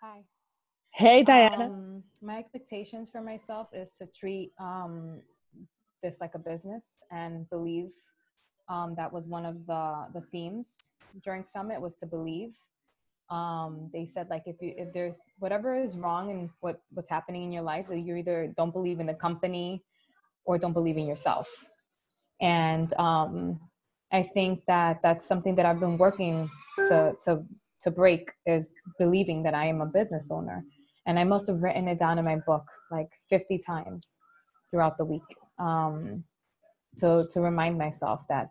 Hi. Hey, Diana. My expectations for myself is to treat this like a business and believe. That was one of the themes during summit was to believe. They said like if there's whatever is wrong and what's happening in your life, you either don't believe in the company or don't believe in yourself. And I think that that's something that I've been working to break is believing that I am a business owner. And I must have written it down in my book like 50 times throughout the week, to remind myself that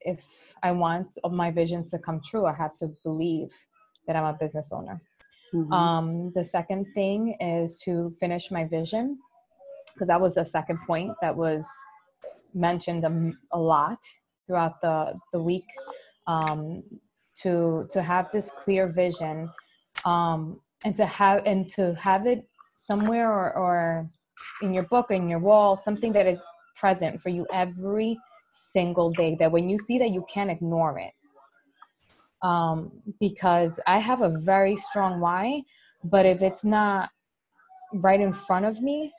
if I want my visions to come true, I have to believe that I'm a business owner. The second thing is to finish my vision, because that was the second point that was mentioned a lot throughout the week, to have this clear vision, and to have it somewhere, or in your book, in your wall, something that is present for you every single day, that when you see that, you can't ignore it. Because I have a very strong why, but if it's not right in front of me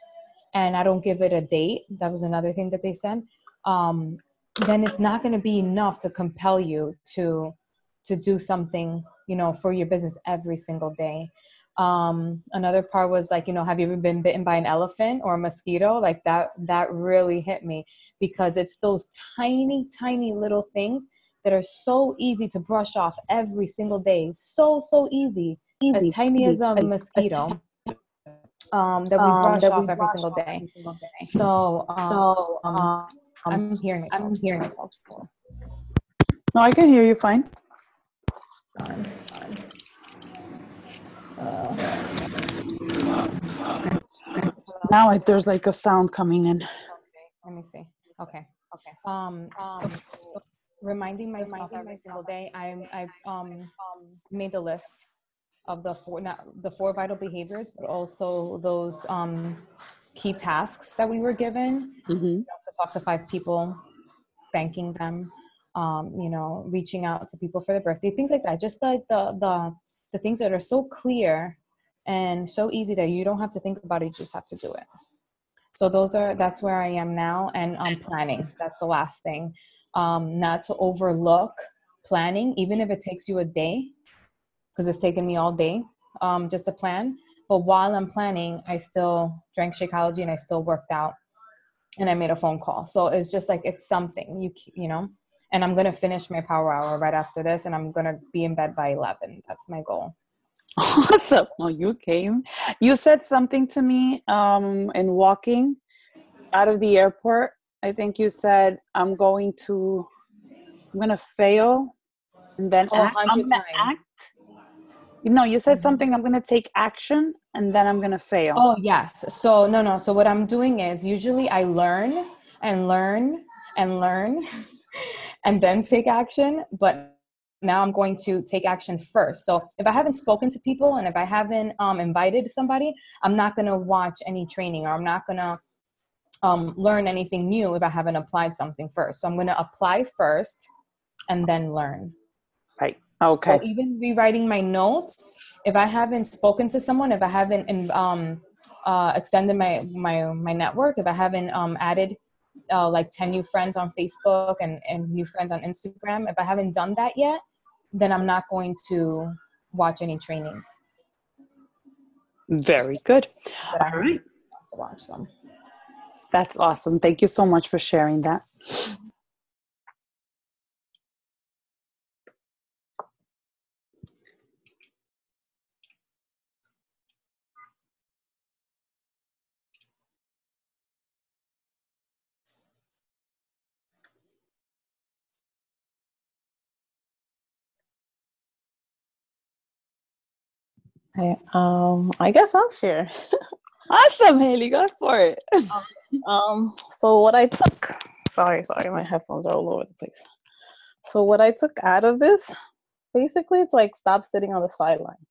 and I don't give it a date, that was another thing that they said, then it's not going to be enough to compel you to do something, for your business every single day. Another part was like, have you ever been bitten by an elephant or a mosquito? Like that really hit me, because it's those tiny, tiny little things that are so easy to brush off every single day. So easy, as tiny as a mosquito, that we brush off every single day. So I'm hearing myself. No, I can hear you fine. Now there's like a sound coming in. Okay, let me see. Okay. So reminding myself every single day, I made the list of the four vital behaviors, but also those key tasks that we were given, to talk to 5 people, thanking them, reaching out to people for their birthday, things like that. Just like the things that are so clear and so easy that you don't have to think about it, you just have to do it. So that's where I am now. And planning, that's the last thing. Not to overlook planning, even if it takes you a day, because it's taken me all day, just to plan. But while I'm planning, I still drank Shakeology and I still worked out and I made a phone call. So it's just like, it's something, and I'm going to finish my power hour right after this, and I'm going to be in bed by 11. That's my goal. Awesome. Well, you came. You said something to me in walking out of the airport. I think you said, I'm going to fail and then act. I'm going to act. You said something, I'm going to take action and then I'm going to fail. Oh, yes. So no. So what I'm doing is, usually I learn and learn and learn and then take action. But now I'm going to take action first. So if I haven't spoken to people and if I haven't invited somebody, I'm not going to watch any training, or I'm not going to learn anything new if I haven't applied something first. So I'm going to apply first and then learn. Right. Okay. So even rewriting my notes, if I haven't spoken to someone, if I haven't extended my network, if I haven't added like 10 new friends on Facebook and new friends on Instagram, if I haven't done that yet, then I'm not going to watch any trainings. Very good. All right. To watch them. That's awesome. Thank you so much for sharing that. I guess I'll share. Awesome, Haley, go for it. So what I took, sorry, my headphones are all over the place. So what I took out of this, basically, it's like, stop sitting on the sideline.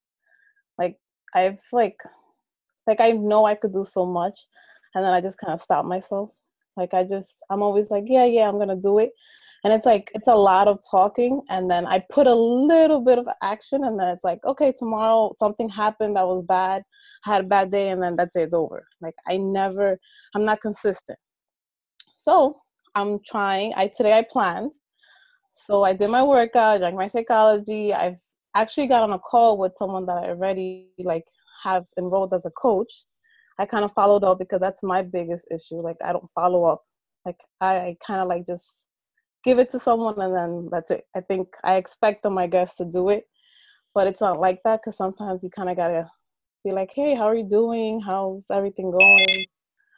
Like, I've I know I could do so much, and then I just kind of stop myself. I'm always like, yeah, I'm gonna do it, And it's like, it's a lot of talking. And then I put a little bit of action, and then it's like, okay, tomorrow something happened that was bad. I had a bad day, and then that's it, it's over. Like I'm not consistent. So I'm trying, today I planned. So I did my workout, drank my Shakeology. I've actually got on a call with someone that I already like have enrolled as a coach. I kind of followed up because that's my biggest issue. Like I don't follow up. Like I kind of like just give it to someone and then that's it. I think I expect them, I guess, to do it, but it's not like that because sometimes you kind of gotta be like, hey, how are you doing? How's everything going?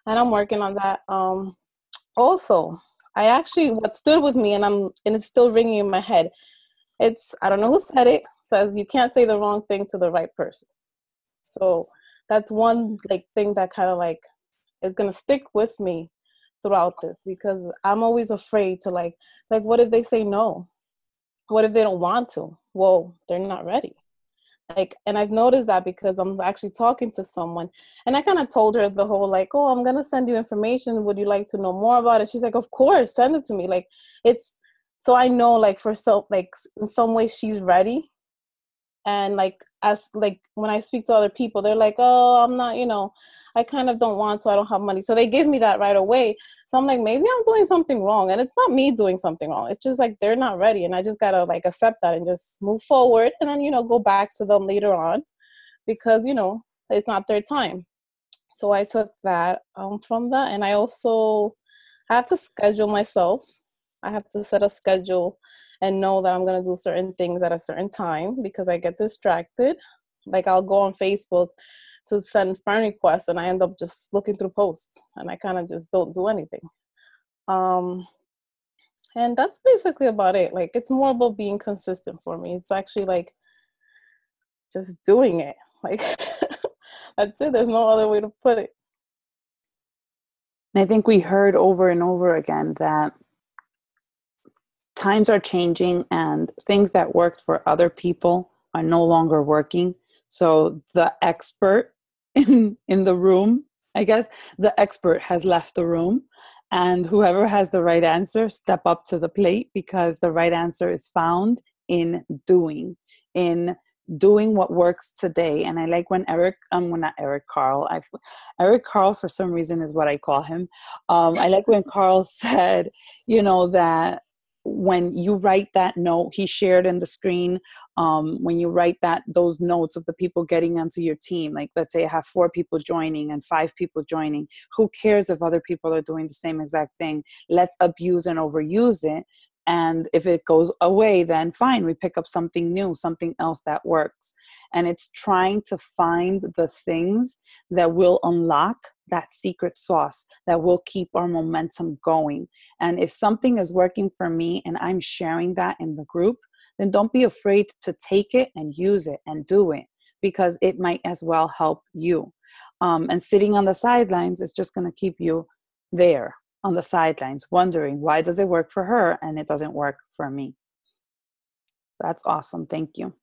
And I'm working on that. Also, I actually, what stood with me, and it's still ringing in my head. I don't know who said it. Says you can't say the wrong thing to the right person. So that's one like thing that kind of like is gonna stick with me throughout this, because I'm always afraid to like what if they say no? What if they don't want to? Well, they're not ready. Like, and I've noticed that because I'm actually talking to someone, and I kind of told her the whole like, oh, I'm gonna send you information, would you like to know more about it? She's like, of course, send it to me. Like, it's so I know like like in some way she's ready. And like as like when I speak to other people, they're like, oh, I'm not, I kind of don't want to, I don't have money, so they give me that right away. So I'm like, maybe I'm doing something wrong, and it's not me doing something wrong, it's just like they're not ready, and I just gotta like accept that and just move forward, and then go back to them later on, because it's not their time. So I took that from that, and I also have to schedule myself. I have to set a schedule and know that I'm going to do certain things at a certain time, because I get distracted. Like I'll go on Facebook to send friend requests and I end up just looking through posts and I kind of just don't do anything. And that's basically about it. Like it's more about being consistent for me. It's actually like just doing it. Like that's it. There's no other way to put it. I think we heard over and over again that times are changing and things that worked for other people are no longer working. So the expert in the room, I guess, the expert has left the room, and whoever has the right answer, step up to the plate, because the right answer is found in doing what works today. And I like when Eric Carl, for some reason is what I call him. I like when Carl said, that when you write that note he shared in the screen, when you write those notes of the people getting onto your team, like let's say I have 4 people joining and 5 people joining, who cares if other people are doing the same exact thing? Let's abuse and overuse it. And if it goes away, then fine, we pick up something new, something else that works. And it's trying to find the things that will unlock that secret sauce that will keep our momentum going. And if something is working for me and I'm sharing that in the group, then don't be afraid to take it and use it and do it, because it might as well help you. And sitting on the sidelines is just going to keep you there on the sidelines, wondering why does it work for her and it doesn't work for me. So that's awesome. Thank you.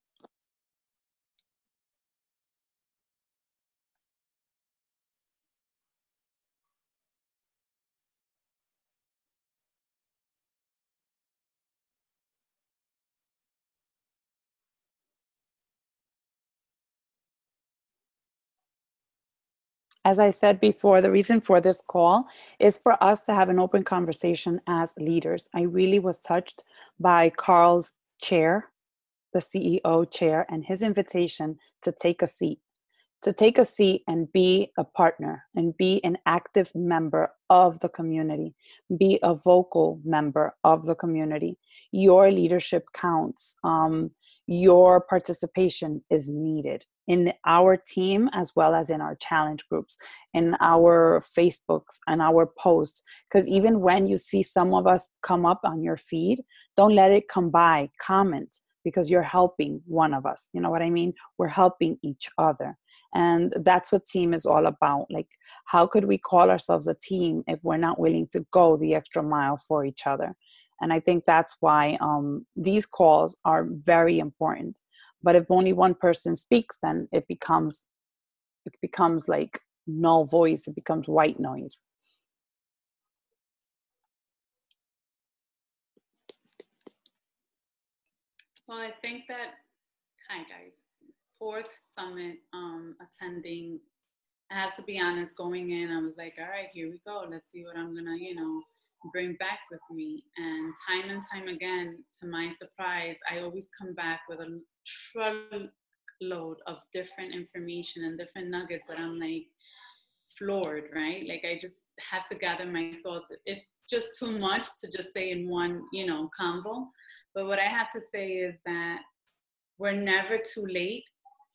As I said before, the reason for this call is for us to have an open conversation as leaders. I really was touched by Carl's chair, the CEO chair, and his invitation to take a seat and be a partner and be an active member of the community, be a vocal member of the community. Your leadership counts. Your participation is needed in our team as well as in our challenge groups, in our Facebooks and our posts. Because even when you see some of us come up on your feed, don't let it come by. Comment, because you're helping one of us. You know what I mean? We're helping each other. And that's what team is all about. Like, how could we call ourselves a team if we're not willing to go the extra mile for each other? And I think that's why these calls are very important. But if only one person speaks, then it becomes like null voice. It becomes white noise. Well, I think that, hi guys, fourth summit attending, I have to be honest, going in, I was like, all right, here we go. Let's see what I'm gonna, bring back with me. And time again, to my surprise, I always come back with a truckload of different information and different nuggets that I'm like floored, right? Like I just have to gather my thoughts. It's just too much to just say in one, convo. But what I have to say is that we're never too late,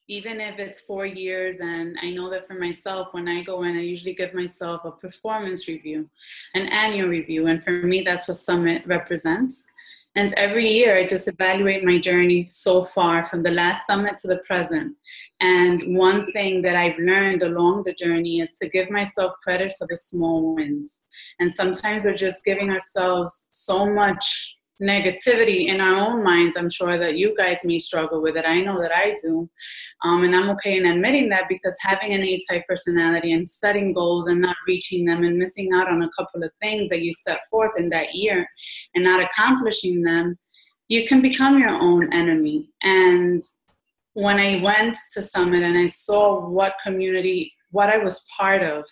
even if it's 4 years. And I know that for myself, when I go in, I usually give myself a performance review, an annual review. And for me, that's what Summit represents. And every year I just evaluate my journey so far from the last summit to the present. And one thing that I've learned along the journey is to give myself credit for the small wins. And sometimes we're just giving ourselves so much negativity in our own minds. I'm sure that you guys may struggle with it. I know that I do. And I'm okay in admitting that, because having an A-type personality and setting goals and not reaching them and missing out on a couple of things that you set forth in that year and not accomplishing them, you can become your own enemy. And when I went to Summit and I saw what community, what I was part of,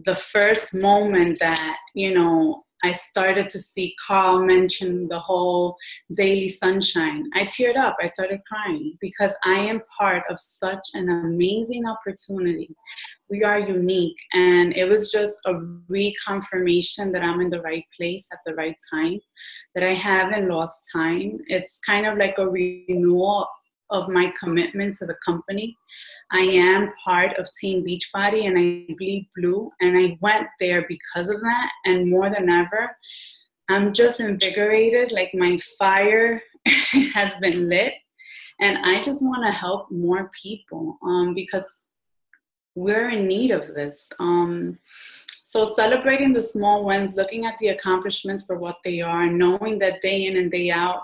the first moment that, I started to see Carl mention the whole daily sunshine, I teared up. I started crying, because I am part of such an amazing opportunity. We are unique. And it was just a reconfirmation that I'm in the right place at the right time, that I haven't lost time. It's kind of like a renewal of my commitment to the company. I am part of Team Beachbody and I bleed blue, and I went there because of that. And more than ever, I'm just invigorated, like my fire has been lit, and I just want to help more people because we're in need of this. So celebrating the small wins, looking at the accomplishments for what they are, knowing that day in and day out,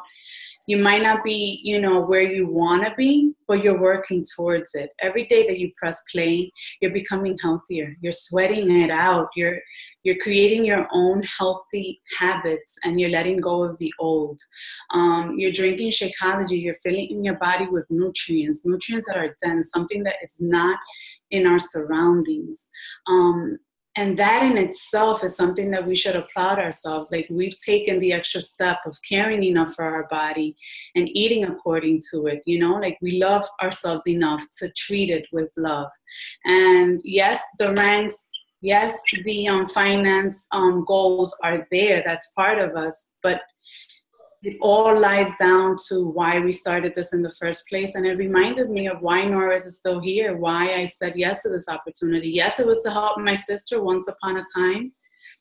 you might not be, where you want to be, but you're working towards it. Every day that you press play, you're becoming healthier. You're sweating it out. You're creating your own healthy habits, and you're letting go of the old. You're drinking Shakeology. You're filling your body with nutrients that are dense, something that is not in our surroundings. And that in itself is something that we should applaud ourselves. Like, we've taken the extra step of caring enough for our body and eating according to it. Like, we love ourselves enough to treat it with love. And yes, the ranks, yes, the finance goals are there. That's part of us. But it all lies down to why we started this in the first place. And it reminded me of why Norris is still here, why I said yes to this opportunity. Yes, it was to help my sister once upon a time,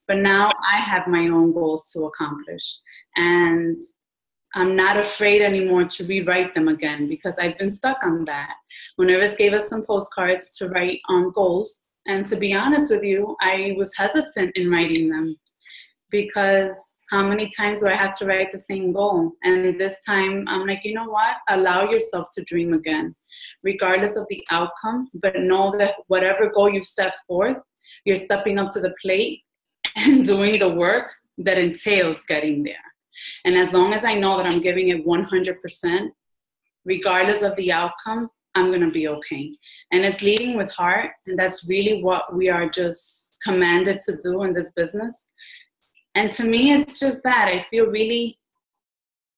but now I have my own goals to accomplish. And I'm not afraid anymore to rewrite them again, because I've been stuck on that. When Norris gave us some postcards to write on goals, and to be honest with you, I was hesitant in writing them, because how many times do I have to write the same goal? And this time I'm like, you know what? Allow yourself to dream again, regardless of the outcome, but know that whatever goal you've set forth, you're stepping up to the plate and doing the work that entails getting there. And as long as I know that I'm giving it 100%, regardless of the outcome, I'm gonna be okay. And it's leading with heart, and that's really what we are just commanded to do in this business. And to me, it's just that I feel really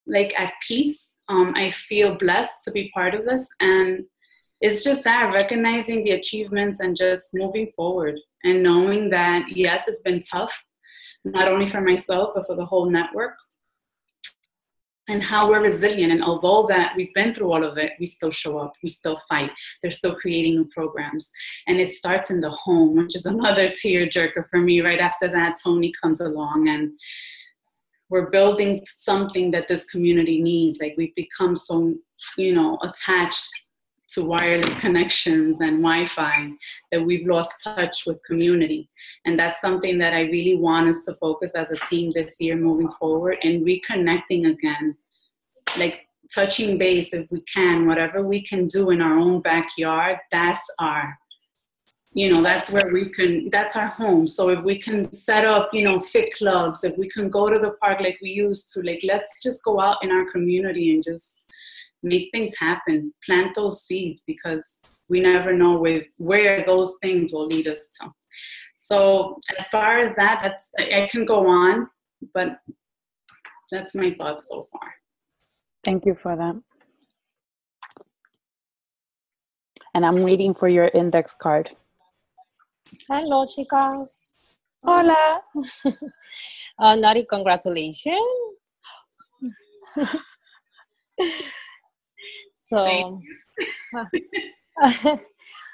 like at peace. I feel blessed to be part of this. And it's just that, recognizing the achievements and just moving forward and knowing that, yes, it's been tough, not only for myself, but for the whole network, and how we're resilient. And although that we've been through all of it, we still show up, we still fight. They're still creating new programs. And it starts in the home, which is another tearjerker for me. Right after that, Tony comes along, and we're building something that this community needs. Like, we've become so, attached to wireless connections and Wi-Fi that we've lost touch with community. And that's something that I really want us to focus as a team this year moving forward, and reconnecting again, like touching base if we can, whatever we can do in our own backyard, that's our that's where that's our home. So if we can set up, fit clubs, if we can go to the park like we used to, like, let's just go out in our community and just make things happen, plant those seeds, because we never know where those things will lead us to. So as far as that, I can go on, but that's my thoughts so far. Thank you for that. And I'm waiting for your index card. Hello, chicas. Hola. Nari, congratulations. So,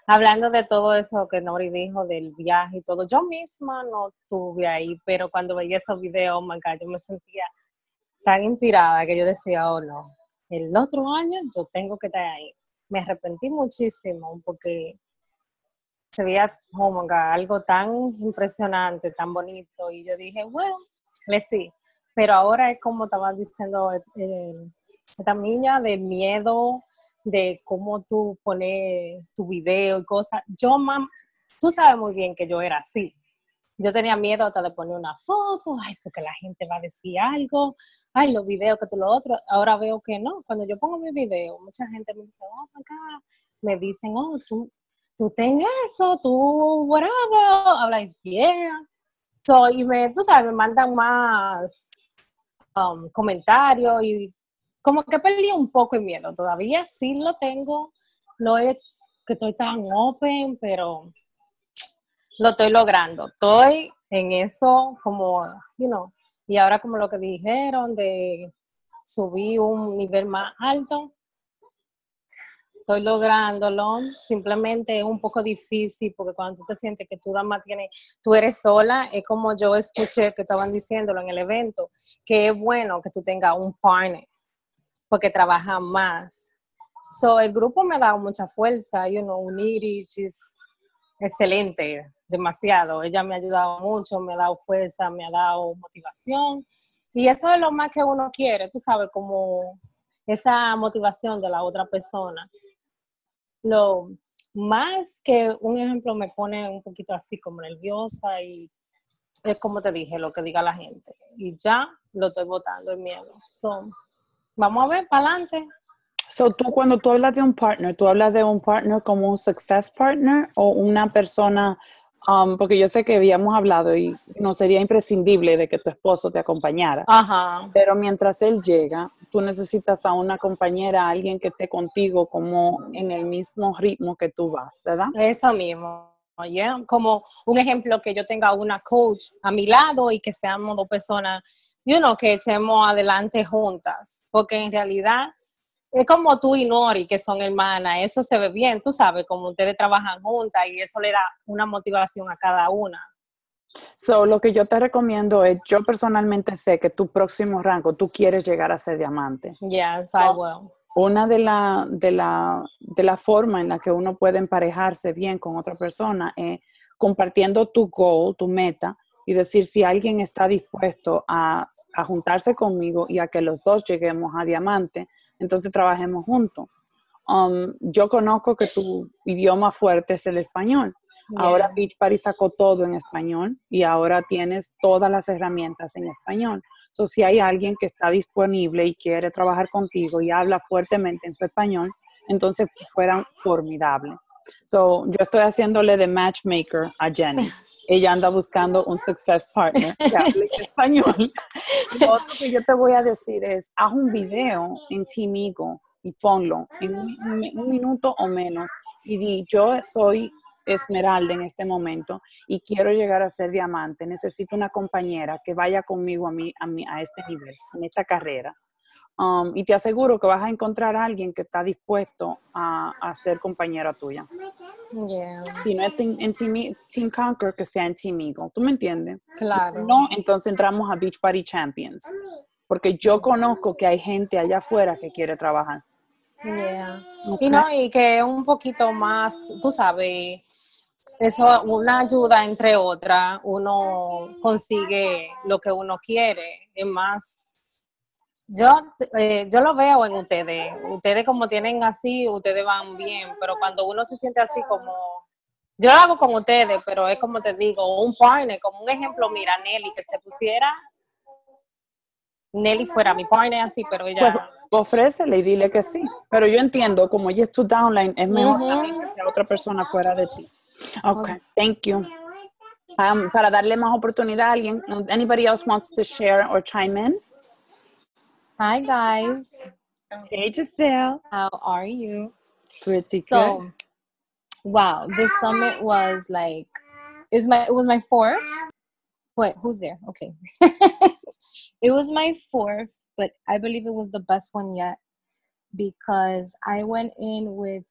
hablando de todo eso que Nori dijo del viaje y todo, yo misma no estuve ahí, pero cuando veía esos videos, oh my God, yo me sentía tan inspirada que yo decía, oh no, el otro año yo tengo que estar ahí. Me arrepentí muchísimo porque se veía, oh my God, algo tan impresionante, tan bonito, y yo dije, bueno, let's see. Pero ahora es como estaba diciendo esta niña, de miedo, de cómo tú pones tu video y cosas. Tú sabes muy bien que yo era así. Yo tenía miedo hasta de poner una foto, ay, porque la gente va a decir algo, ay, los videos que tú lo otro. Ahora veo que no. Cuando yo pongo mi video, mucha gente me dice, oh, acá, me dicen, oh, tú ten eso, tú, whatever. I'm like, yeah. So, y tú sabes, me mandan más comentarios y como que perdí un poco el miedo. Todavía sí lo tengo, no es que estoy tan open, pero lo estoy logrando. Estoy en eso como, y ahora como lo que dijeron de subir un nivel más alto, estoy lográndolo. Simplemente es un poco difícil porque cuando tú te sientes que tú eres sola, es como yo escuché que estaban diciéndolo en el evento, que es bueno que tú tengas un partner porque trabajan más. So, el grupo me ha dado mucha fuerza, Uniri es excelente, demasiado. Ella me ha ayudado mucho, me ha dado fuerza, me ha dado motivación. Y eso es lo más que uno quiere, tú sabes, como esa motivación de la otra persona. Lo más que un ejemplo me pone un poquito así como nerviosa y es como te dije, lo que diga la gente. Y ya lo estoy botando el miedo. So, vamos a ver, para adelante. So, cuando tú hablas de un partner, ¿tú hablas de un partner como un success partner o una persona, porque yo sé que habíamos hablado y no sería imprescindible de que tu esposo te acompañara, Ajá. pero mientras él llega, tú necesitas a una compañera, a alguien que esté contigo como en el mismo ritmo que tú vas, ¿verdad? Eso mismo. Yeah. Como un ejemplo, que yo tenga una coach a mi lado y que seamos dos personas, que echemos adelante juntas, porque en realidad es como tú y Nori, que son hermanas, eso se ve bien, tú sabes, como ustedes trabajan juntas y eso le da una motivación a cada una. So, lo que yo te recomiendo es, yo personalmente sé que tu próximo rango, tú quieres llegar a ser diamante. Yes, I will. Una de la forma en la que uno puede emparejarse bien con otra persona es compartiendo tu goal, tu meta, y decir si alguien está dispuesto a juntarse conmigo y a que los dos lleguemos a diamante, entonces trabajemos juntos. Yo conozco que tu idioma fuerte es el español. Yeah. Ahora Beach Party sacó todo en español y ahora tienes todas las herramientas en español. So, si hay alguien que está disponible y quiere trabajar contigo y habla fuertemente en su español, entonces fueran formidables. So, yo estoy haciéndole de matchmaker a Jenny. Ella anda buscando un success partner que hable en español. Lo otro que yo te voy a decir es, haz un video en Teamigo y ponlo en un minuto o menos y di, yo soy Esmeralda en este momento y quiero llegar a ser diamante. Necesito una compañera que vaya conmigo a este nivel, en esta carrera. Y te aseguro que vas a encontrar a alguien que está dispuesto a ser compañera tuya. Yeah. Si no es en Team Conquer, que sea en Team Eagle. ¿Tú me entiendes? Claro. No, entonces entramos a Beach Party Champions. Porque yo conozco que hay gente allá afuera que quiere trabajar. Yeah. Okay. Y que un poquito más, tú sabes, eso, una ayuda entre otras, uno consigue lo que uno quiere. Es más, yo lo veo en ustedes como tienen así, ustedes van bien, pero cuando uno se siente así como yo lo hago con ustedes, pero es como te digo, un partner, como un ejemplo, mira, Nelly, que se pusiera, Nelly fuera mi partner así, pero Pues ella... ofrécele y dile que sí. Pero yo entiendo, como ella es tu downline, es mejor también que Ujú. sea otra persona fuera de ti. Okay, Ok. thank you. Para darle más oportunidad a alguien, anybody else wants to share or chime in? Hi guys, Hey, Giselle. how are you? Pretty good. So, wow, this summit was like, it was my fourth. Wait, who's there? Okay. It was my fourth, but I believe it was the best one yet because I went in with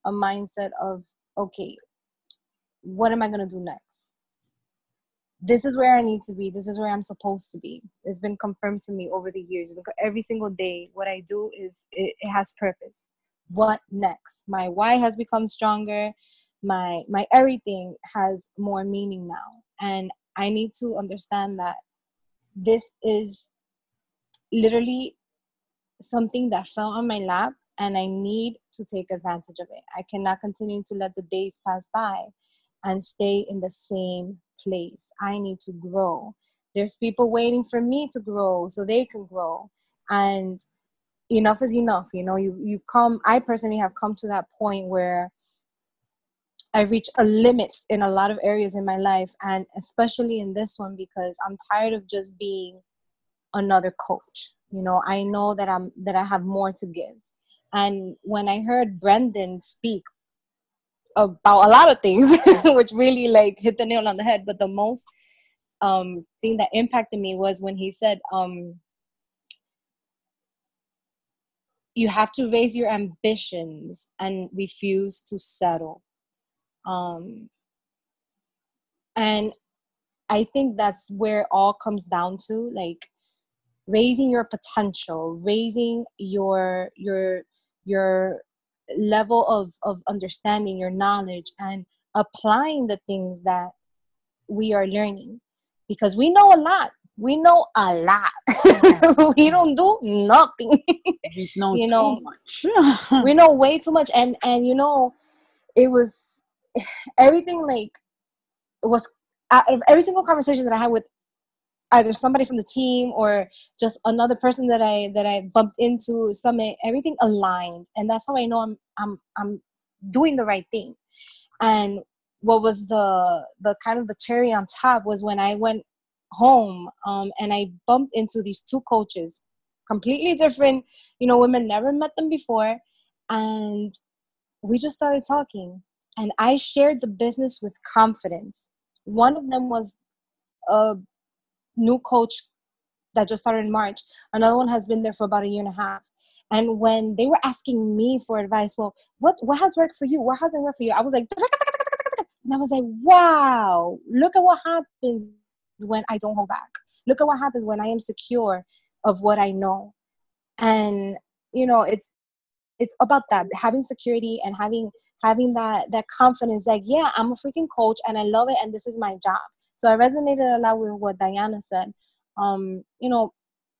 a mindset of, okay, what am I going to do next? This is where I need to be. This is where I'm supposed to be. It's been confirmed to me over the years. Every single day, what I do is it has purpose. What next? My why has become stronger. My everything has more meaning now. And I need to understand that this is literally something that fell on my lap and I need to take advantage of it. I cannot continue to let the days pass by and stay in the same place. I need to grow. There's people waiting for me to grow so they can grow. And enough is enough. You know, I personally have come to that point where I reach a limit in a lot of areas in my life, and especially in this one because I'm tired of just being another coach. You know, I know that I have more to give. And when I heard Brendan speak about a lot of things, which really like hit the nail on the head, but the most thing that impacted me was when he said, you have to raise your ambitions and refuse to settle. And I think that's where it all comes down to, like, raising your potential, raising your level of understanding, your knowledge, and applying the things that we are learning, because we know a lot. We know a lot. We don't do nothing. You know You too know, much. we know way too much, and you know, it was everything. Like, it was out of every single conversation that I had with either somebody from the team or just another person that I bumped into Summit, everything aligned, and that's how I know I'm doing the right thing. And what was the kind of the cherry on top was when I went home, and I bumped into these two coaches, completely different, you know, women, never met them before, and we just started talking, and I shared the business with confidence. One of them was a new coach that just started in March. Another one has been there for about a year and a half. And when they were asking me for advice, well, what has worked for you? What hasn't worked for you? I was like, and I was like, wow, look at what happens when I don't hold back. Look at what happens when I am secure of what I know. And, you know, it's about that, having security and having that confidence, like, yeah, I'm a freaking coach and I love it and this is my job. So I resonated a lot with what Diana said. You know,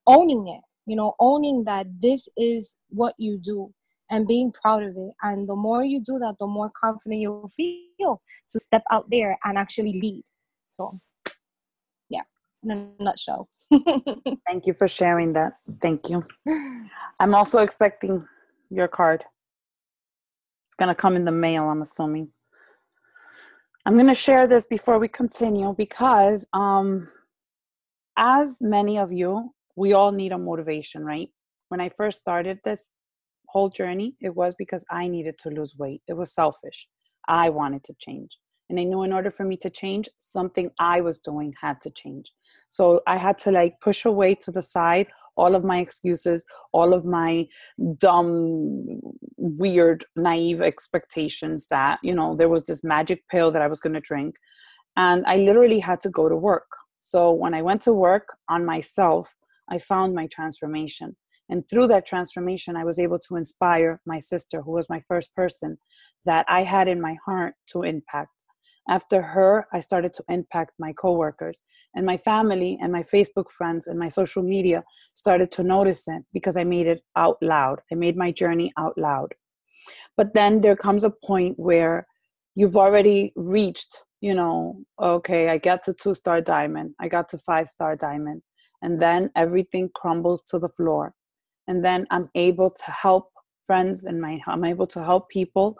owning it, you know, owning that this is what you do and being proud of it. And the more you do that, the more confident you'll feel to step out there and actually lead. So yeah, in a nutshell. Thank you for sharing that. Thank you. I'm also expecting your card. It's going to come in the mail, I'm assuming. I'm going to share this before we continue because as many of you, we all need a motivation, right? When I first started this whole journey, it was because I needed to lose weight. It was selfish. I wanted to change. And I knew in order for me to change, something I was doing had to change. So I had to like push away to the side all of my excuses, all of my dumb, weird, naive expectations that, you know, there was this magic pill that I was going to drink. And I literally had to go to work. So when I went to work on myself, I found my transformation. And through that transformation, I was able to inspire my sister, who was my first person that I had in my heart to impact. After her, I started to impact my coworkers, and my family and my Facebook friends and my social media started to notice it because I made it out loud. I made my journey out loud. But then there comes a point where you've already reached, okay, I got to 2-star diamond, I got to 5-star diamond, and then everything crumbles to the floor. And then I'm able to help friends I'm able to help people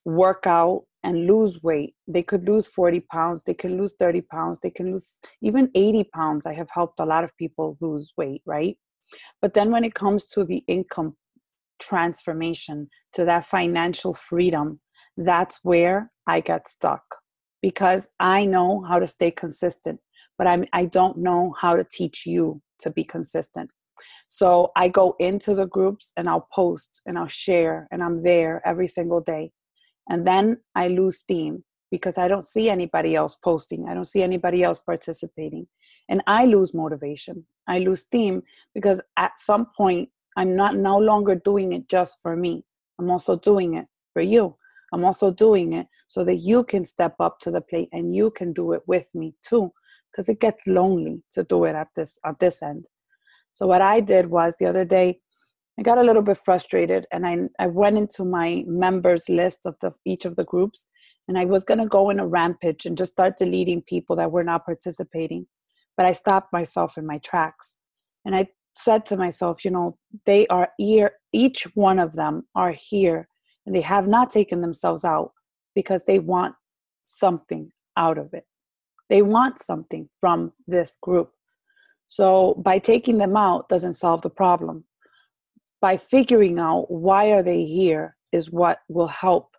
work out and lose weight. They could lose 40 pounds, they can lose 30 pounds, they can lose even 80 pounds. I have helped a lot of people lose weight, right? But then when it comes to the income transformation, to that financial freedom, that's where I got stuck, because I know how to stay consistent, but I don't know how to teach you to be consistent. So I go into the groups and I'll post and I'll share and I'm there every single day. And then I lose steam because I don't see anybody else posting. I don't see anybody else participating. And I lose motivation. I lose steam because at some point I'm no longer doing it just for me. I'm also doing it for you. I'm also doing it so that you can step up to the plate and you can do it with me too, because it gets lonely to do it at this end. So what I did was the other day, I got a little bit frustrated and I went into my members list of each of the groups, and I was going to go in a rampage and just start deleting people that were not participating. But I stopped myself in my tracks. And I said to myself, they are here, each one of them are here, and they have not taken themselves out because they want something out of it. They want something from this group. So by taking them out doesn't solve the problem. By figuring out why are they here is what will help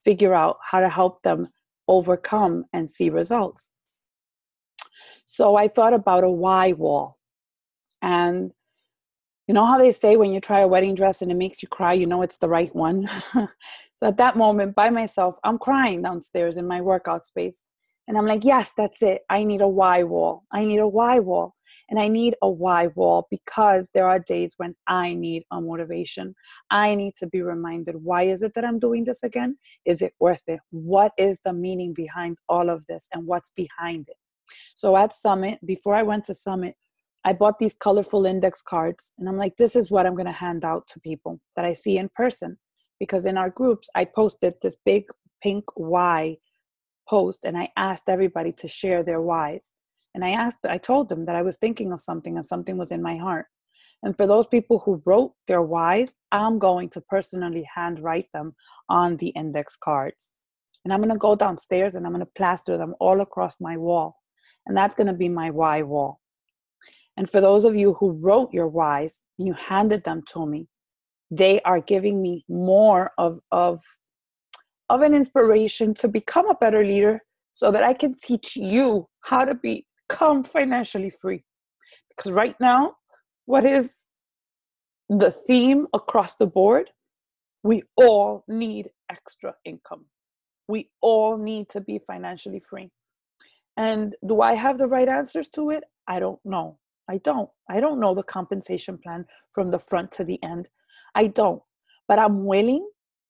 figure out how to help them overcome and see results. So I thought about a why wall. And you know how they say when you try a wedding dress and it makes you cry, it's the right one. So at that moment, by myself, I'm crying downstairs in my workout space. And I'm like, yes, that's it. I need a why wall. I need a why wall. And I need a why wall because there are days when I need a motivation. I need to be reminded, why is it that I'm doing this again? Is it worth it? What is the meaning behind all of this and what's behind it? So at Summit, before I went to Summit, I bought these colorful index cards. And I'm like, this is what I'm going to hand out to people that I see in person. Because in our groups, I posted this big pink why post and I asked everybody to share their whys. And I told them that I was thinking of something and something was in my heart. And for those people who wrote their whys, I'm going to personally handwrite them on the index cards. And I'm going to go downstairs and I'm going to plaster them all across my wall. And that's going to be my why wall. And for those of you who wrote your whys and you handed them to me, they are giving me more of an inspiration to become a better leader so that I can teach you how to become financially free. Because right now, what is the theme across the board? We all need extra income. We all need to be financially free. And do I have the right answers to it? I don't know. I don't know the compensation plan from the front to the end. I don't. But I'm willing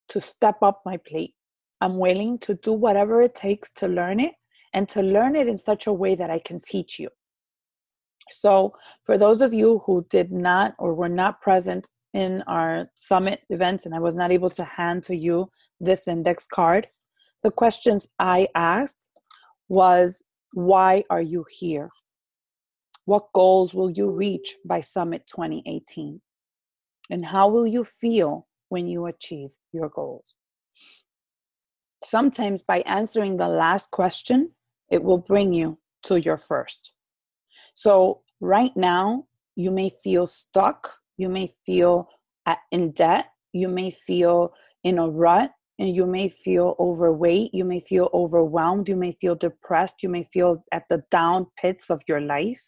to step up my plate. I'm willing to do whatever it takes to learn it and to learn it in such a way that I can teach you. So for those of you who did not or were not present in our summit events and I was not able to hand to you this index card, the questions I asked was, why are you here? What goals will you reach by Summit 2018? And how will you feel when you achieve your goals? Sometimes by answering the last question, it will bring you to your first. So right now, you may feel stuck. You may feel in debt. You may feel in a rut. And you may feel overweight. You may feel overwhelmed. You may feel depressed. You may feel at the down pits of your life.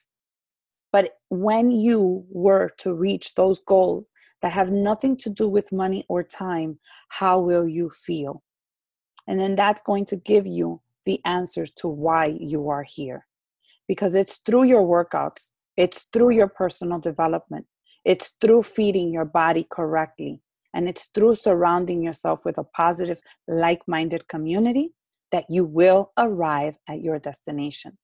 But when you were to reach those goals that have nothing to do with money or time, how will you feel? And then that's going to give you the answers to why you are here. Because it's through your workouts, it's through your personal development, it's through feeding your body correctly, and it's through surrounding yourself with a positive, like-minded community that you will arrive at your destination.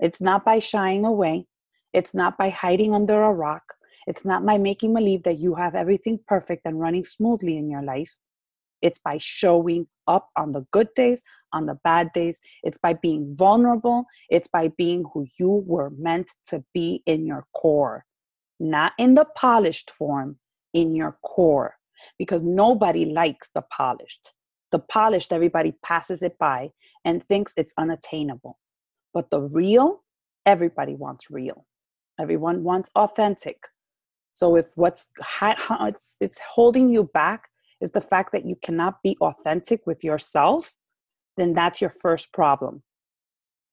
It's not by shying away. It's not by hiding under a rock. It's not by making believe that you have everything perfect and running smoothly in your life. It's by showing up on the good days, on the bad days. It's by being vulnerable. It's by being who you were meant to be in your core, not in the polished form, in your core, because nobody likes the polished. The polished, everybody passes it by and thinks it's unattainable. But the real, everybody wants real. Everyone wants authentic. So if what's it's holding you back is the fact that you cannot be authentic with yourself, then that's your first problem.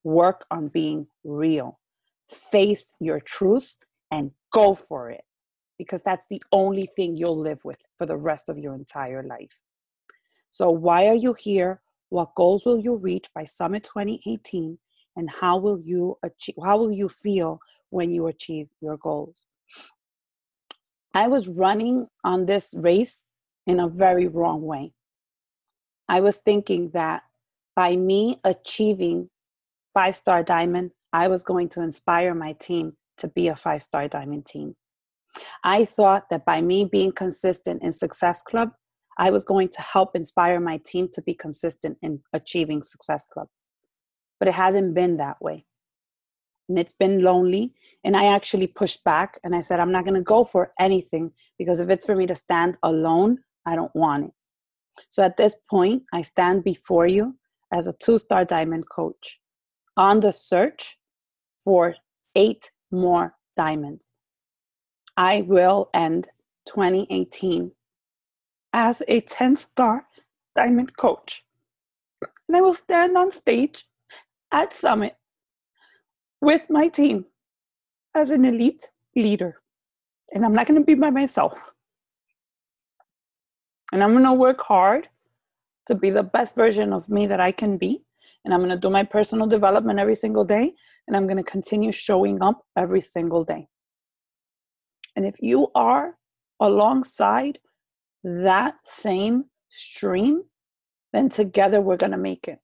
Work on being real. Face your truth and go for it, because that's the only thing you'll live with for the rest of your entire life. So why are you here? What goals will you reach by Summit 2018? And how will you feel when you achieve your goals? I was running on this race in a very wrong way. I was thinking that by me achieving 5-star diamond, I was going to inspire my team to be a 5-star diamond team. I thought that by me being consistent in Success Club, I was going to help inspire my team to be consistent in achieving Success Club. But it hasn't been that way. And it's been lonely. And I actually pushed back and I said, I'm not going to go for anything, because if it's for me to stand alone, I don't want it. So at this point, I stand before you as a 2-star diamond coach on the search for 8 more diamonds. I will end 2018 as a 10-star diamond coach. And I will stand on stage at Summit with my team as an elite leader. And I'm not going to be by myself. And I'm going to work hard to be the best version of me that I can be. And I'm going to do my personal development every single day. And I'm going to continue showing up every single day. And if you are alongside that same stream, then together we're going to make it.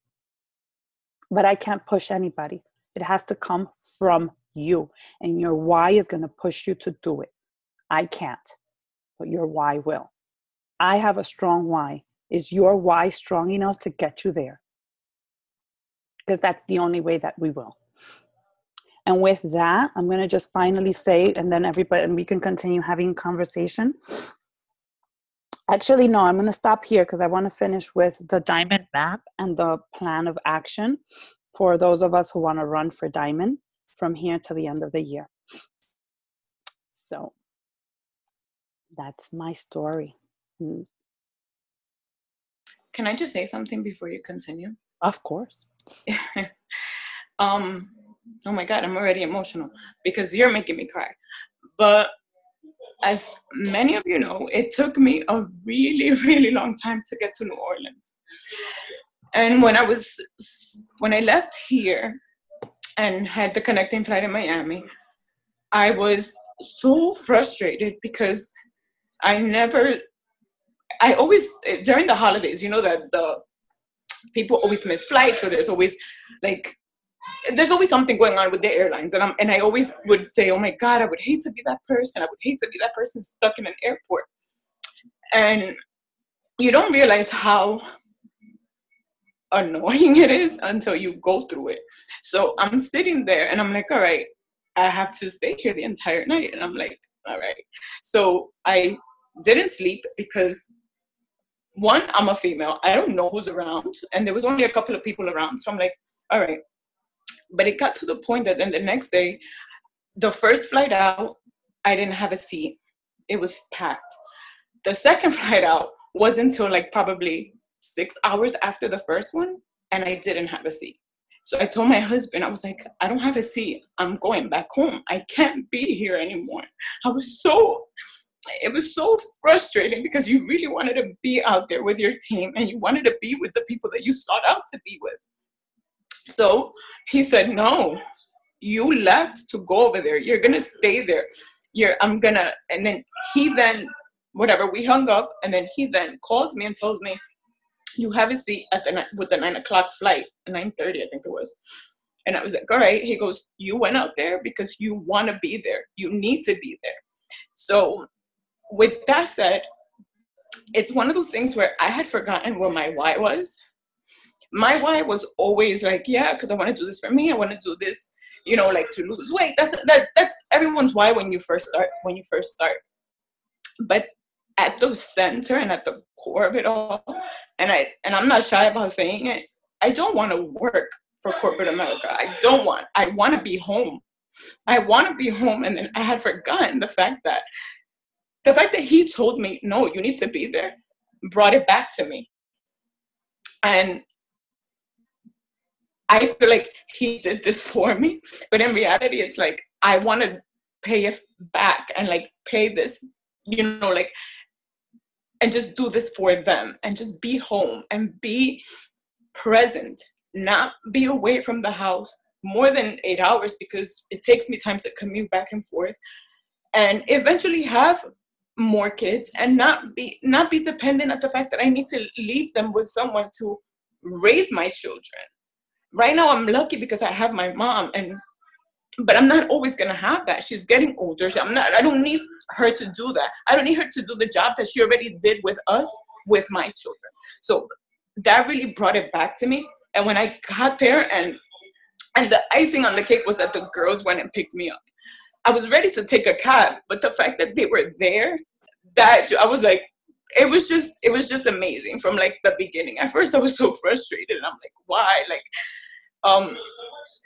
But I can't push anybody. It has to come from you. And your why is going to push you to do it. I can't, but your why will. I have a strong why. Is your why strong enough to get you there? Because that's the only way that we will. And with that, I'm going to just finally say, and then everybody, and we can continue having conversation. Actually, no, I'm going to stop here because I want to finish with the diamond map and the plan of action for those of us who want to run for diamond from here to the end of the year. So that's my story. Can I just say something before you continue? Of course. Oh my God, I'm already emotional because you're making me cry. But as many of you know, it took me a really, really long time to get to New Orleans. And when I left here and had the connecting flight in Miami, I was so frustrated because I always, during the holidays, you know that the people always miss flights, or there's always something going on with the airlines. And I always would say, oh my God, I would hate to be that person. I would hate to be that person stuck in an airport. And you don't realize how annoying it is until you go through it. So I'm sitting there and I'm like, all right, I have to stay here the entire night. And I'm like, all right. So I didn't sleep because, one, I'm a female. I don't know who's around. And there was only a couple of people around. So I'm like, all right. But it got to the point that then the next day, the first flight out, I didn't have a seat. It was packed. The second flight out wasn't until like probably 6 hours after the first one, and I didn't have a seat. So I told my husband, I was like, I don't have a seat. I'm going back home. I can't be here anymore. It was so frustrating because you really wanted to be out there with your team and you wanted to be with the people that you sought out to be with. So he said, no, you left to go over there. You're going to stay there. And then we hung up, and then he then calls me and tells me, you have a seat with the 9 o'clock flight, 9:30, I think it was. And I was like, all right. He goes, you went out there because you want to be there. You need to be there. So with that said, it's one of those things where I had forgotten what my why was. My why was always like, yeah, because I want to do this for me. I want to do this, like to lose weight. That's everyone's why when you first start. But at the center and at the core of it all, and I'm not shy about saying it, I don't want to work for corporate America. I want to be home. I want to be home. And then I had forgotten the fact that he told me, no, you need to be there, brought it back to me. And I feel like he did this for me. But in reality, it's like, I want to pay it back and like pay this, and just do this for them and just be home and be present, not be away from the house more than 8 hours, because it takes me time to commute back and forth, and eventually have more kids and not be dependent on the fact that I need to leave them with someone to raise my children. Right now I'm lucky because I have my mom, but I'm not always gonna have that. She's getting older. I don't need her to do that. I don't need her to do the job that she already did with us, with my children. So that really brought it back to me. And when I got there, and the icing on the cake was that the girls went and picked me up. I was ready to take a cab, but the fact that they were there, that I was like, it was just amazing from like the beginning. At first I was so frustrated and I'm like, why?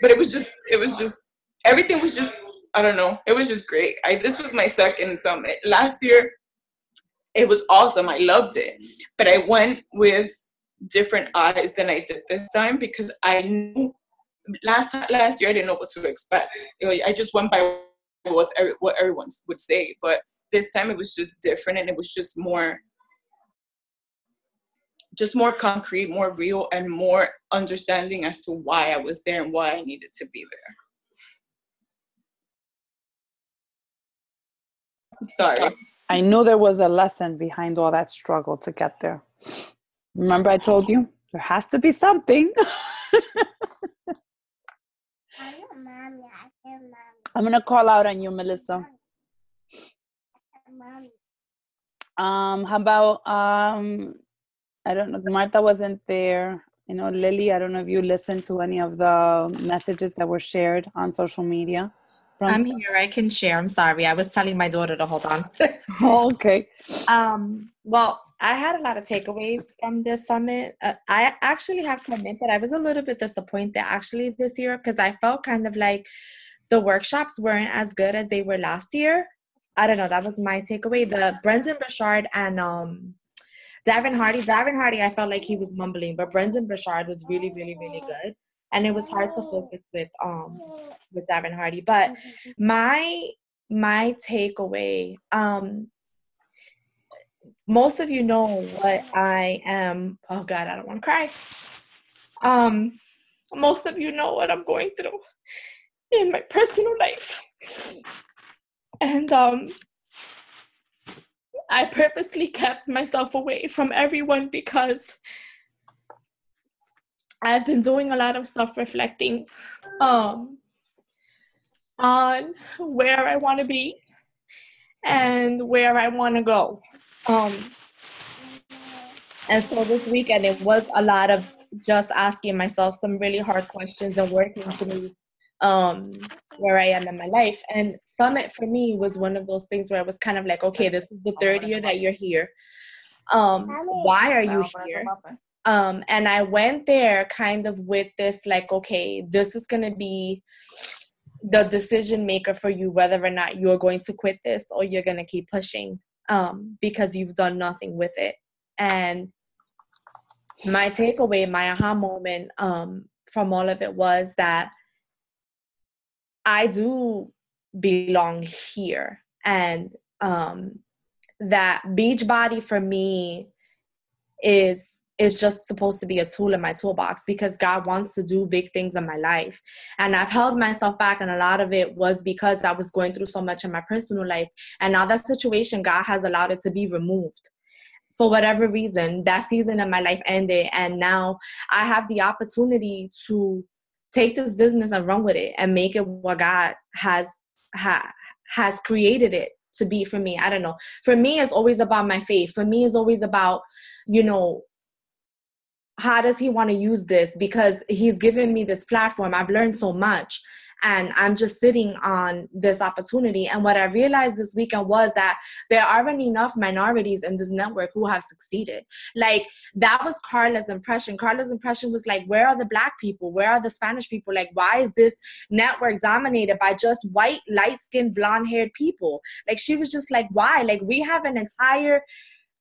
But it was just everything was just, I don't know, it was just great. This was my second summit. Last year, it was awesome. I loved it. But I went with different eyes than I did this time, because I knew last year I didn't know what to expect. I just went by what everyone would say. But this time it was just different, and it was just more concrete, more real, and more understanding as to why I was there and why I needed to be there. Sorry. I knew there was a lesson behind all that struggle to get there. Remember I told you there has to be something. I'm going to call out on you, Melissa. How about, I don't know, Martha wasn't there. Lily, I don't know if you listened to any of the messages that were shared on social media. I'm here. I can share. I'm sorry. I was telling my daughter to hold on. Oh, okay. Well, I had a lot of takeaways from this summit. I actually have to admit that I was a little bit disappointed actually this year, because I felt kind of like the workshops weren't as good as they were last year. I don't know. That was my takeaway. The Brendon Burchard and Davin Hardy, I felt like he was mumbling, but Brendon Burchard was really, really, really good. And it was hard to focus with Davin Hardy. But my takeaway, most of you know what I am. Oh God, I don't want to cry. Most of you know what I'm going through in my personal life. And I purposely kept myself away from everyone because I've been doing a lot of stuff reflecting on where I want to be and where I want to go. And so this weekend, it was a lot of just asking myself some really hard questions and working through where I am in my life. And Summit for me was one of those things where I was kind of like, okay, this is the third year that you're here. Why are you here? And I went there kind of with this, like, okay, this is going to be the decision maker for you, whether or not you're going to quit this or you're going to keep pushing, because you've done nothing with it. And my takeaway, my aha moment from all of it was that I do belong here. And that Beachbody for me is just supposed to be a tool in my toolbox, because God wants to do big things in my life. And I've held myself back, and a lot of it was because I was going through so much in my personal life. And now that situation, God has allowed it to be removed. For whatever reason, that season in my life ended, and now I have the opportunity to take this business and run with it and make it what God has created it to be for me. I don't know. For me, it's always about my faith. For me, it's always about, you know, how does he want to use this? Because he's given me this platform. I've learned so much, and I'm just sitting on this opportunity. And what I realized this weekend was that there aren't enough minorities in this network who have succeeded. Like, that was Carla's impression. Carla's impression was like, where are the Black people? Where are the Spanish people? Like, why is this network dominated by just white, light-skinned, blonde-haired people? Like, she was just like, why? Like, we have an entire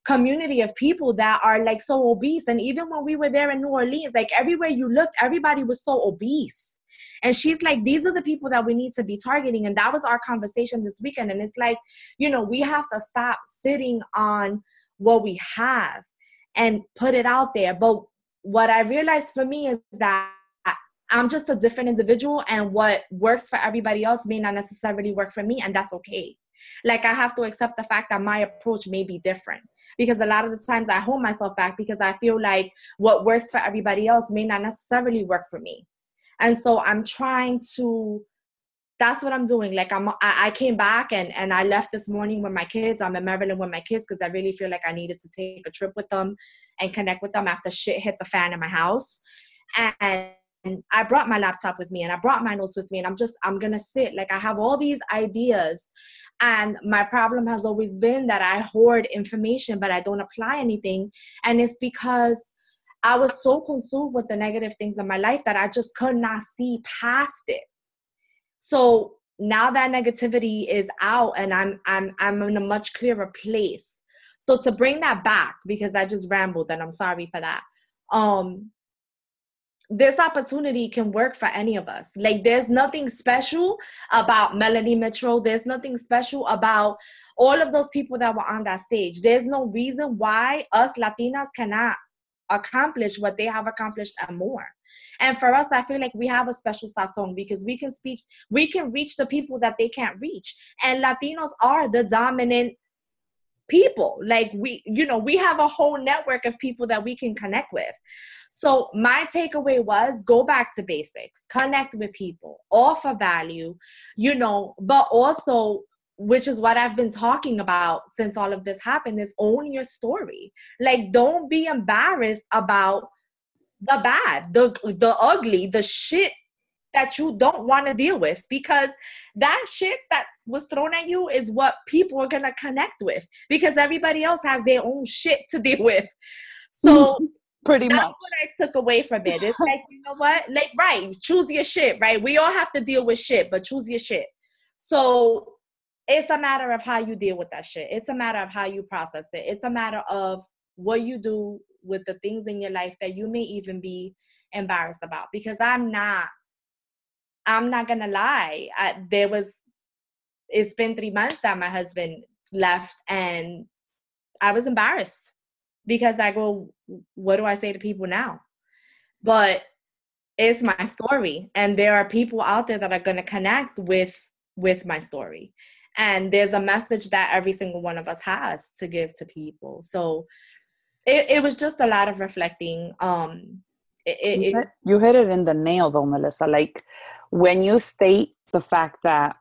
community of people that are like so obese. And even when we were there in New Orleans, like everywhere you looked, everybody was so obese. And she's like, these are the people that we need to be targeting. And that was our conversation this weekend. And it's like, you know, we have to stop sitting on what we have and put it out there. But what I realized for me is that I'm just a different individual, and what works for everybody else may not necessarily work for me, and that's okay. Like, I have to accept the fact that my approach may be different, because a lot of the times I hold myself back because I feel like what works for everybody else may not necessarily work for me. And so I'm trying to, that's what I'm doing. Like, I came back and I left this morning with my kids. I'm in Maryland with my kids because I really feel like I needed to take a trip with them and connect with them after shit hit the fan in my house. And I brought my laptop with me, and I brought my notes with me, and I'm going to sit. Like, I have all these ideas, and my problem has always been that I hoard information, but I don't apply anything. And it's because I was so consumed with the negative things in my life that I just could not see past it. So now that negativity is out, and I'm in a much clearer place. So to bring that back, because I just rambled, and I'm sorry for that. This opportunity can work for any of us. Like, there's nothing special about Melanie Mitchell. There's nothing special about all of those people that were on that stage. There's no reason why us Latinas cannot accomplish what they have accomplished and more. And for us, I feel like we have a special sazon because we can reach the people that they can't reach. And Latinos are the dominant people. Like, we have a whole network of people that we can connect with. So my takeaway was, go back to basics, connect with people, offer value, but also, which is what I've been talking about since all of this happened, is own your story. Like, don't be embarrassed about the bad, the ugly, the shit that you don't want to deal with, because that shit that was thrown at you is what people are going to connect with, because everybody else has their own shit to deal with. So pretty much what I took away from it. It's like, you know what? Like, right, choose your shit, right? We all have to deal with shit, but choose your shit. So it's a matter of how you deal with that shit. It's a matter of how you process it. It's a matter of what you do with the things in your life that you may even be embarrassed about. Because I'm not gonna lie. It's been 3 months that my husband left, and I was embarrassed because I go, what do I say to people now? But it's my story, and there are people out there that are gonna connect with my story. And there's a message that every single one of us has to give to people. So it was just a lot of reflecting. You hit it in the nail though, Melissa. Like, when you state the fact that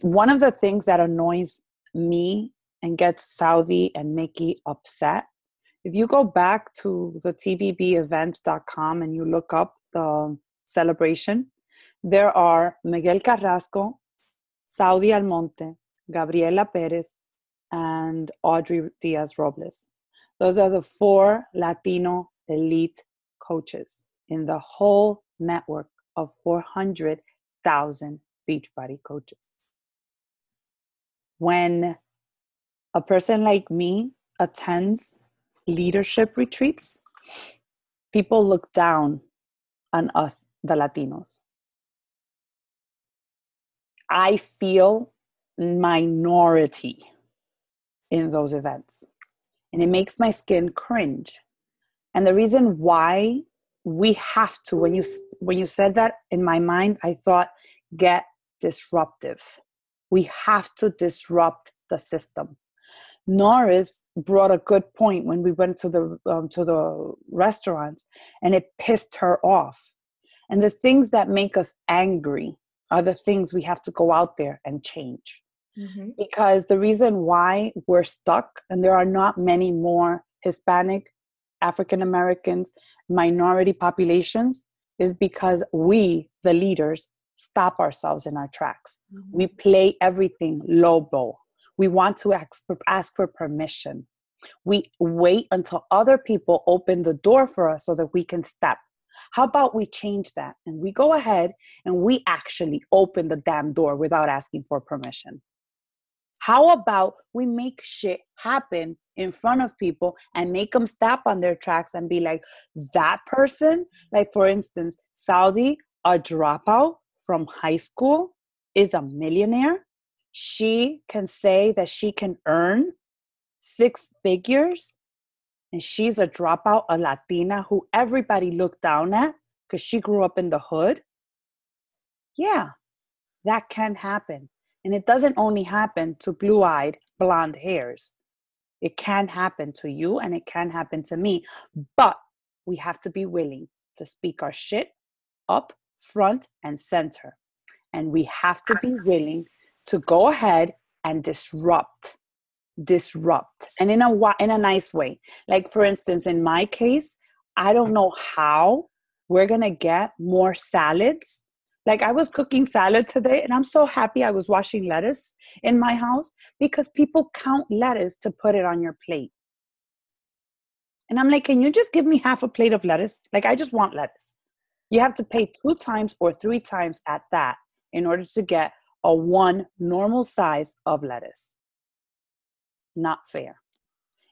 one of the things that annoys me and gets Saudi and Mickey upset, if you go back to the tbbevents.com and you look up the celebration, there are Miguel Carrasco, Saudi Almonte, Gabriela Perez, and Audrey Diaz-Robles. Those are the 4 Latino elite coaches in the whole network of 400,000 Beachbody coaches. When a person like me attends leadership retreats, people look down on us, the Latinos. I feel minority in those events, and it makes my skin cringe. And the reason why we have to, when you said that, in my mind, I thought, get disruptive. We have to disrupt the system. Norris brought a good point when we went to the restaurants, and it pissed her off. And the things that make us angry are the things we have to go out there and change. Because the reason why we're stuck, and there are not many more Hispanic, African Americans, minority populations, is because we, the leaders, stop ourselves in our tracks. We play everything low-bow. We want to ask for permission. We wait until other people open the door for us so that we can step. How about we change that and we go ahead and we actually open the damn door without asking for permission? How about we make shit happen in front of people and make them stop on their tracks and be like, that person, like for instance, Saudi, a dropout from high school, is a millionaire. She can say that she can earn 6 figures, and she's a dropout, a Latina who everybody looked down at because she grew up in the hood. Yeah, that can happen. And it doesn't only happen to blue-eyed, blonde hairs. It can happen to you and it can happen to me. But we have to be willing to speak our shit up, front, and center. And we have to be willing to go ahead and disrupt, and in a nice way. Like for instance, in my case, I don't know how we're gonna get more salads. Like I was cooking salad today and I'm so happy I was washing lettuce in my house because people count lettuce to put it on your plate. And I'm like, can you just give me half a plate of lettuce? Like I just want lettuce. You have to pay 2 times or 3 times at that in order to get a 1 normal size of lettuce. Not fair.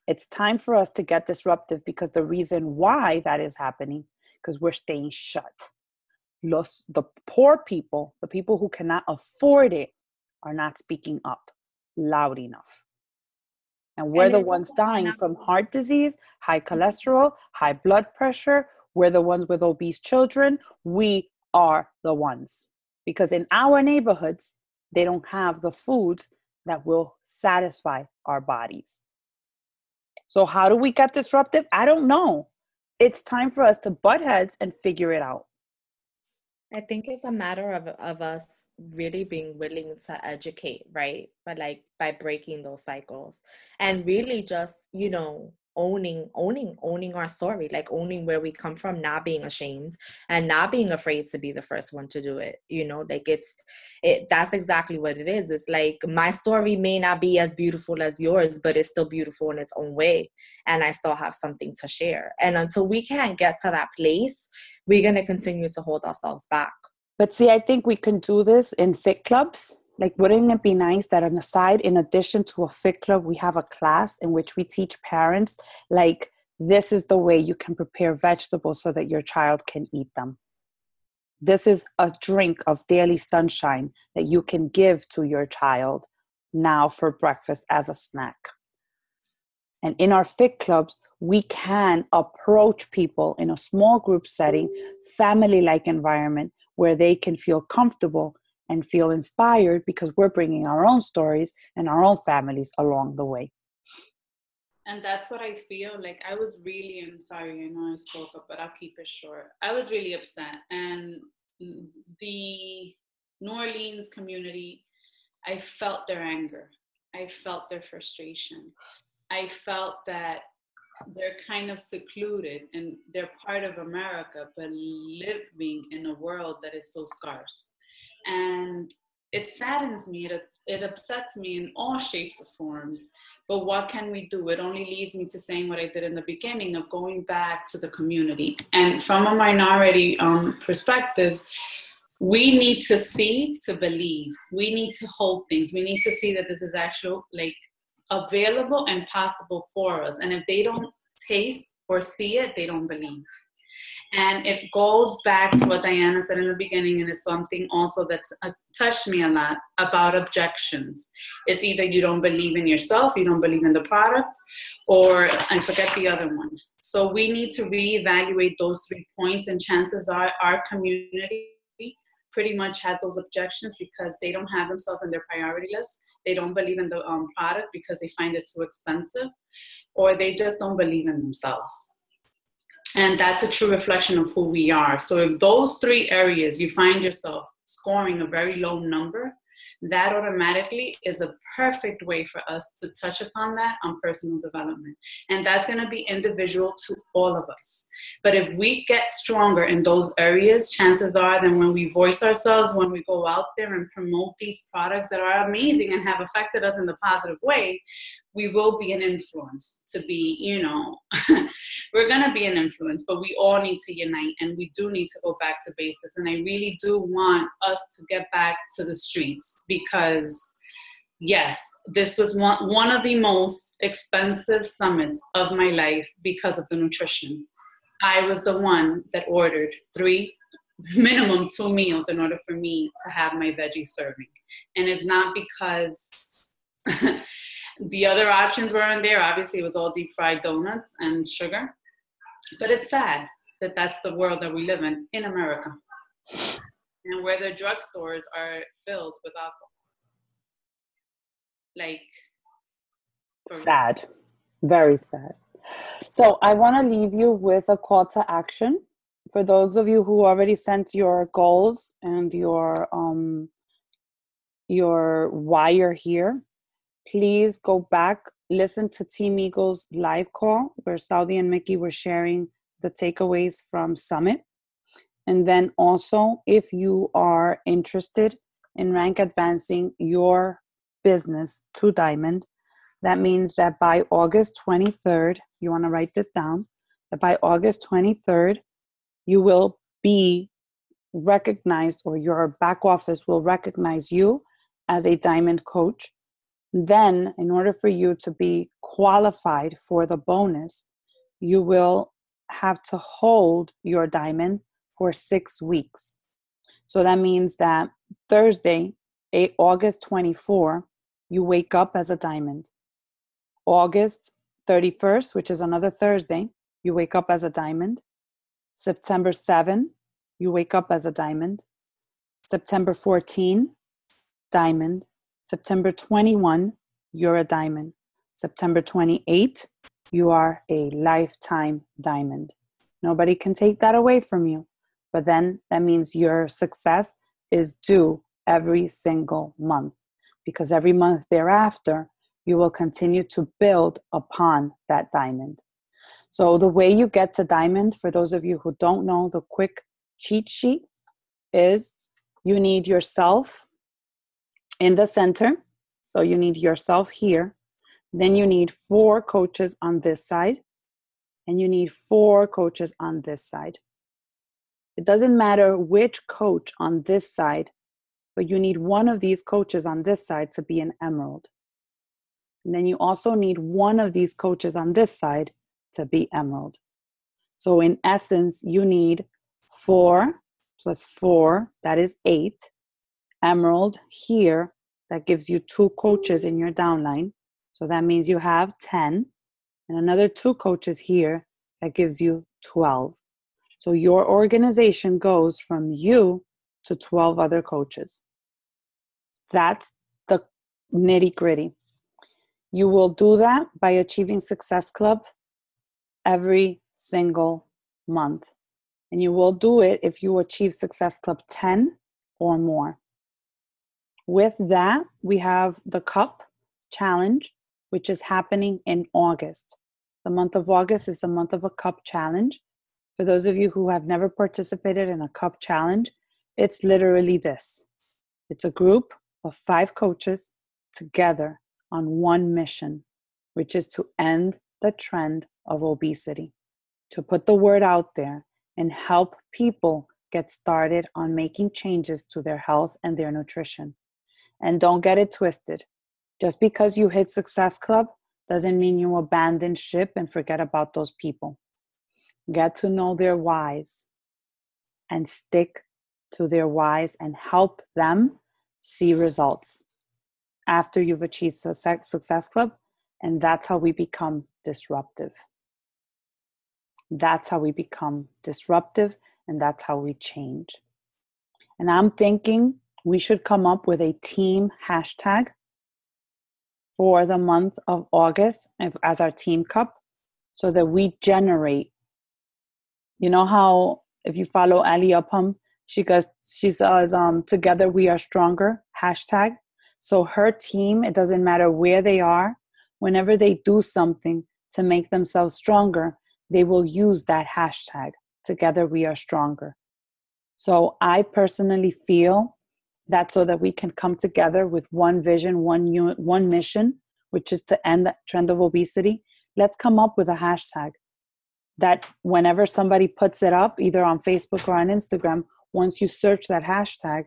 It's time for us to get disruptive because the reason why that is happening, because we're staying shut. The poor people, the people who cannot afford it, are not speaking up loud enough. And we're the ones dying from heart disease, high cholesterol, high blood pressure. We're the ones with obese children. We are the ones. Because in our neighborhoods, they don't have the foods that will satisfy our bodies. So how do we get disruptive? I don't know. It's time for us to butt heads and figure it out. I think it's a matter of us really being willing to educate, right? But like by breaking those cycles and really just, you know, owning our story, like owning where we come from, not being ashamed and not being afraid to be the first one to do it. You know, like that's exactly what it is. It's like my story may not be as beautiful as yours, but it's still beautiful in its own way. And I still have something to share. And until we can't get to that place, we're going to continue to hold ourselves back. But see, I think we can do this in fit clubs. Like, wouldn't it be nice that on the side, in addition to a fit club, we have a class in which we teach parents, like, this is the way you can prepare vegetables so that your child can eat them. This is a drink of daily sunshine that you can give to your child now for breakfast as a snack. And in our fit clubs, we can approach people in a small group setting, family-like environment where they can feel comfortable and feel inspired because we're bringing our own stories and our own families along the way. And that's what I feel like. I was really, I'm sorry, I know I spoke up, but I'll keep it short. I was really upset. And the New Orleans community, I felt their anger. I felt their frustration. I felt that they're kind of secluded and they're part of America, but living in a world that is so scarce. And it saddens me, it upsets me in all shapes or forms. But what can we do? It only leads me to saying what I did in the beginning of going back to the community. And from a minority perspective, we need to see to believe. We need to hold things. We need to see that this is actually like available and possible for us. And if they don't taste or see it, they don't believe. And it goes back to what Diana said in the beginning, and it's something also that's touched me a lot about objections. It's either you don't believe in yourself, you don't believe in the product, or I forget the other one. So we need to reevaluate those 3 points, and chances are our community pretty much has those objections because they don't have themselves on their priority list. They don't believe in the product because they find it too expensive, or they just don't believe in themselves. And that's a true reflection of who we are. So if those 3 areas, you find yourself scoring a very low number, that automatically is a perfect way for us to touch upon that on personal development. And that's going to be individual to all of us. But if we get stronger in those areas, chances are that when we voice ourselves, when we go out there and promote these products that are amazing and have affected us in the positive way, we will be an influence to be, you know, we're going to be an influence, but we all need to unite, and we do need to go back to basics. And I really do want us to get back to the streets, because yes, this was one of the most expensive summits of my life because of the nutrition. I was the one that ordered 3, minimum 2 meals in order for me to have my veggie serving. And it's not because the other options weren't there. Obviously, it was all deep fried donuts and sugar. But it's sad that that's the world that we live in America. And where the drugstores are filled with alcohol. Like, sad. Very sad. So I want to leave you with a call to action. For those of you who already sent your goals and your why you're here, please go back, listen to Team Eagle's live call where Saudi and Mickey were sharing the takeaways from Summit. And then also, if you are interested in rank advancing your business to Diamond, that means that by August 23rd, you want to write this down, that by August 23rd, you will be recognized, or your back office will recognize you as a Diamond coach. Then, in order for you to be qualified for the bonus, you will have to hold your Diamond for 6 weeks. So that means that Thursday, August 24, you wake up as a Diamond. August 31st, which is another Thursday, you wake up as a Diamond. September 7, you wake up as a Diamond. September 14, Diamond. September 21, you're a Diamond. September 28, you are a lifetime Diamond. Nobody can take that away from you. But then that means your success is due every single month, because every month thereafter, you will continue to build upon that Diamond. So the way you get to Diamond, for those of you who don't know, the quick cheat sheet is you need yourself in the center. So you need yourself here. Then you need 4 coaches on this side. And you need 4 coaches on this side. It doesn't matter which coach on this side, but you need one of these coaches on this side to be an emerald. And then you also need one of these coaches on this side to be emerald. So in essence, you need 4 plus 4, that is 8. Emerald here, that gives you 2 coaches in your downline. So that means you have 10. And another 2 coaches here, that gives you 12. So your organization goes from you to 12 other coaches. That's the nitty gritty. You will do that by achieving Success Club every single month. And you will do it if you achieve Success Club 10 or more. With that, we have the Cup Challenge, which is happening in August. The month of August is the month of a Cup Challenge. For those of you who have never participated in a Cup Challenge, it's literally this. It's a group of 5 coaches together on one mission, which is to end the trend of obesity, to put the word out there and help people get started on making changes to their health and their nutrition. And don't get it twisted. Just because you hit Success Club doesn't mean you abandon ship and forget about those people. Get to know their whys and stick to their whys and help them see results after you've achieved Success Club. And that's how we become disruptive. That's how we become disruptive, and that's how we change. And I'm thinking we should come up with a team hashtag for the month of August as our team cup, so that we generate. You know how if you follow Ali Upham, she says, together we are stronger, hashtag. So her team, it doesn't matter where they are, whenever they do something to make themselves stronger, they will use that hashtag, Together We Are Stronger. So I personally feel that so that we can come together with one vision, one mission, which is to end the trend of obesity, let's come up with a hashtag that whenever somebody puts it up, either on Facebook or on Instagram, once you search that hashtag,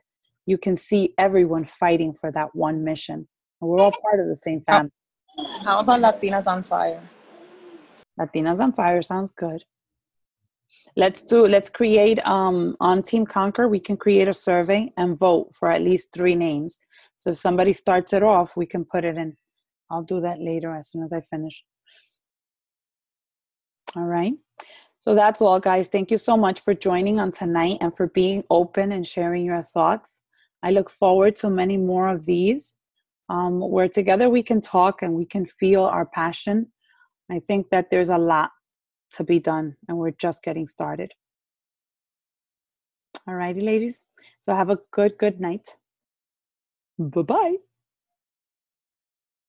you can see everyone fighting for that one mission. And we're all part of the same family. How about Latinas on Fire? Latinas on Fire sounds good. Let's create, on Team Conquer, we can create a survey and vote for at least 3 names. So if somebody starts it off, we can put it in. I'll do that later as soon as I finish. All right. So that's all, guys. Thank you so much for joining on tonight and for being open and sharing your thoughts. I look forward to many more of these, where together we can talk and we can feel our passion. I think that there's a lot to be done and we're just getting started. All righty, ladies. So have a good night. Bye-bye.